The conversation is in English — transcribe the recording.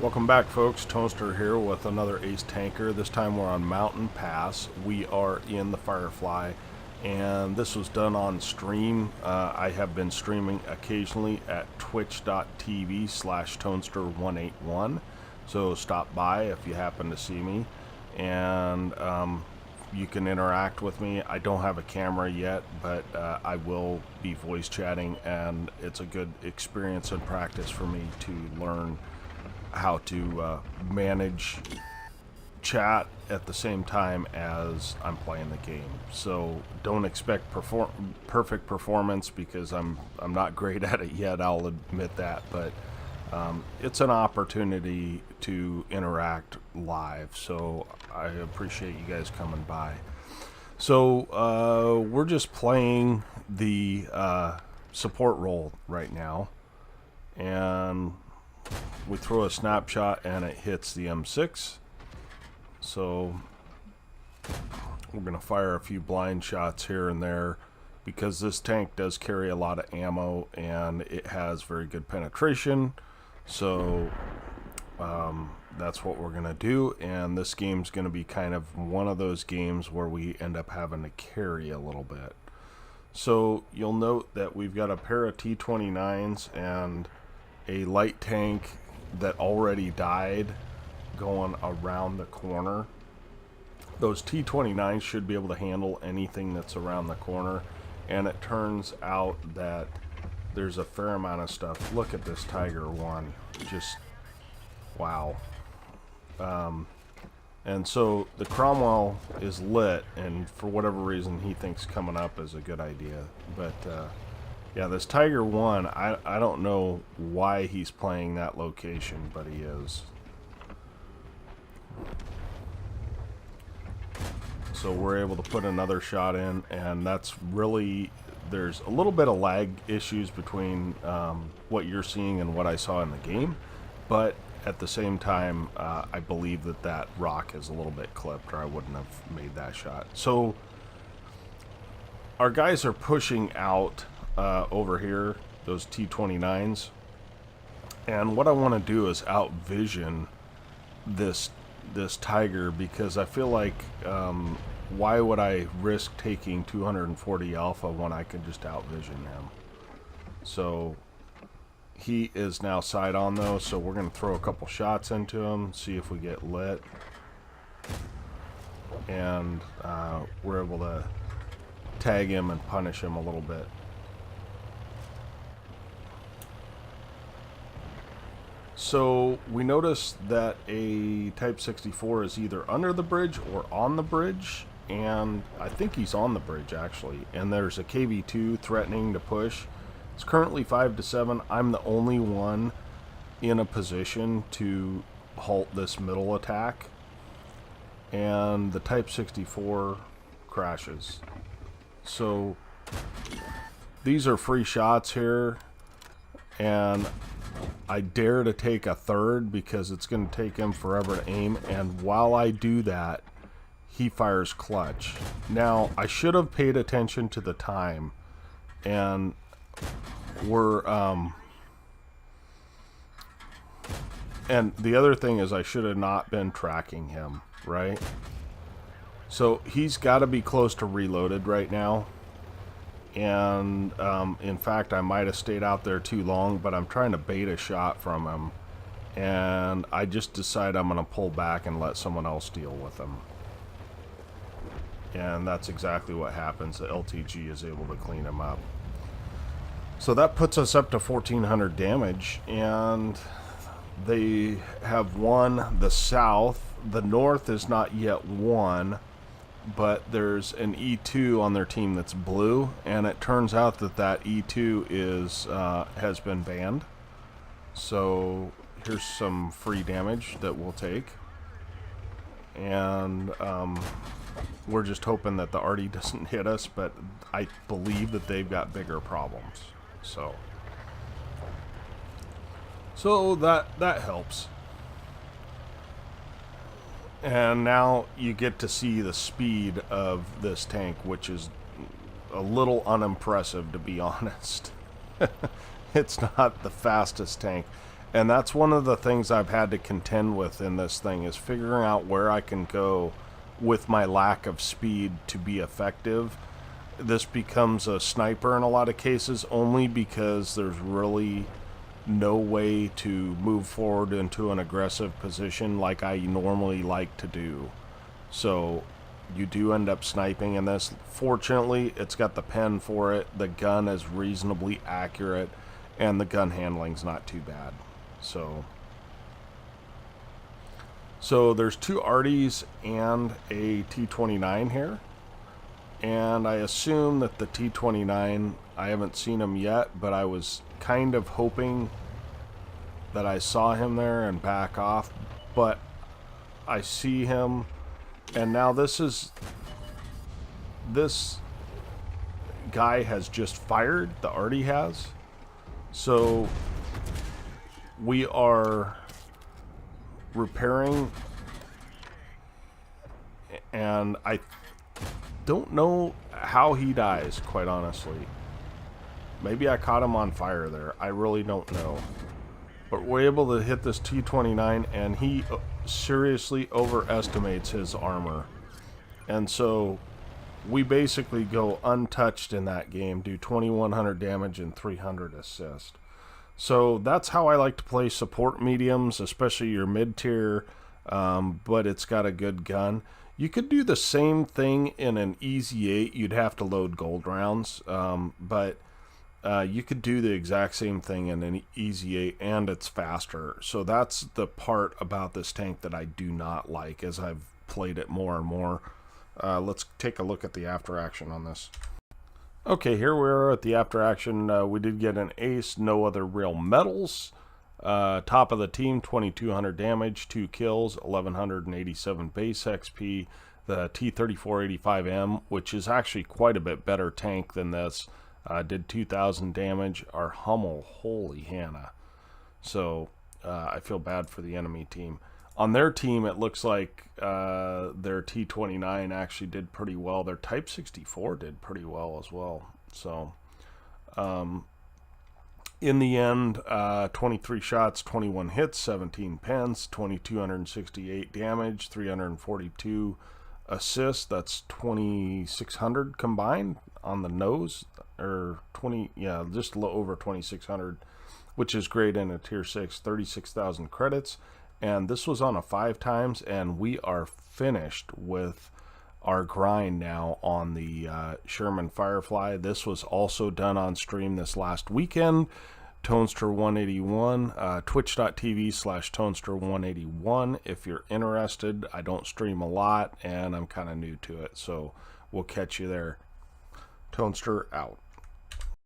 Welcome back, folks. Toaster here with another Ace Tanker. This time we're on Mountain Pass. We are in the Firefly, and this was done on stream. I have been streaming occasionally at twitch.tv/Toaster181. So stop by if you happen to see me, and you can interact with me. I don't have a camera yet, but I will be voice chatting, and it's a good experience and practice for me to learn how to manage chat at the same time as I'm playing the game. So don't expect perfect performance, because I'm not great at it yet, I'll admit that, but it's an opportunity to interact live, so I appreciate you guys coming by. So we're just playing the support role right now, and we throw a snapshot and it hits the M6. So we're going to fire a few blind shots here and there, because this tank does carry a lot of ammo and it has very good penetration. So that's what we're going to do, and this game's going to be kind of one of those games where we end up having to carry a little bit. So you'll note that we've got a pair of T-29s and a light tank that already died going around the corner. Those T-29s should be able to handle anything that's around the corner, and it turns out that there's a fair amount of stuff. Look at this Tiger 1, just wow. And so the Cromwell is lit, and for whatever reason he thinks coming up is a good idea, but yeah, this Tiger 1, I don't know why he's playing that location, but he is. So we're able to put another shot in, and that's really, there's a little bit of lag issues between what you're seeing and what I saw in the game, but at the same time, I believe that that rock is a little bit clipped, or I wouldn't have made that shot. So our guys are pushing out over here, those T-29s, and what I want to do is outvision this Tiger, because I feel like why would I risk taking 240 alpha when I can just outvision him? So he is now side on though, so we're going to throw a couple shots into him, see if we get lit, and we're able to tag him and punish him a little bit. So we notice that a Type 64 is either under the bridge or on the bridge, and I think he's on the bridge actually, and there's a KV-2 threatening to push. It's currently 5-7. I'm the only one in a position to halt this middle attack, and the Type 64 crashes. So these are free shots here, and I dare to take a third because it's going to take him forever to aim, and while I do that, he fires clutch. Now, I should have paid attention to the time, and we're and the other thing is I should have not been tracking him, right? So he's got to be close to reloaded right now. And in fact, I might have stayed out there too long, but I'm trying to bait a shot from him, and I just decide I'm going to pull back and let someone else deal with him. And that's exactly what happens. The LTG is able to clean him up. So that puts us up to 1400 damage, and they have won the south. The north is not yet won, but there's an E2 on their team that's blue, and it turns out that that E2 is has been banned. So here's some free damage that we'll take, and we're just hoping that the arty doesn't hit us, but I believe that they've got bigger problems. So that helps. And now you get to see the speed of this tank, which is a little unimpressive, to be honest. It's not the fastest tank. And that's one of the things I've had to contend with in this thing, is figuring out where I can go with my lack of speed to be effective. This becomes a sniper in a lot of cases, only because there's really no way to move forward into an aggressive position like I normally like to do. So you do end up sniping in this. Fortunately, it's got the pen for it. The gun is reasonably accurate, and the gun handling's not too bad. So there's two Arties and a T-29 here. And I assume that the T-29, I haven't seen him yet, but I was kind of hoping that I saw him there and back off. But I see him, and now this guy has just fired, the Artie has. So we are repairing, and I don't know how he dies, quite honestly. Maybe I caught him on fire there. I really don't know. But we're able to hit this T-29, and he seriously overestimates his armor. And so we basically go untouched in that game, do 2,100 damage and 300 assist. So that's how I like to play support mediums, especially your mid-tier, but it's got a good gun. You could do the same thing in an Easy 8. You'd have to load gold rounds, but you could do the exact same thing in an Easy 8, and it's faster. So that's the part about this tank that I do not like as I've played it more and more. Let's take a look at the after action on this. Okay, here we are at the after action. We did get an ace, no other real medals. Top of the team, 2,200 damage, 2 kills, 1,187 base XP. The T-3485M, which is actually quite a bit better tank than this, did 2,000 damage. Our Hummel, holy Hannah. So I feel bad for the enemy team. On their team, it looks like their T-29 actually did pretty well. Their Type 64 did pretty well as well. So in the end, 23 shots, 21 hits, 17 pens, 2,268 damage, 342 assists. That's 2,600 combined on the nose, or 20, yeah, just a little over 2,600, which is great in a tier 6, 36,000 credits. And this was on a 5 times, and we are finished with our grind now on the Sherman Firefly. This was also done on stream this last weekend. Tonester181, twitch.tv/Tonester181 if you're interested. I don't stream a lot, and I'm kind of new to it, so we'll catch you there. Tonester out.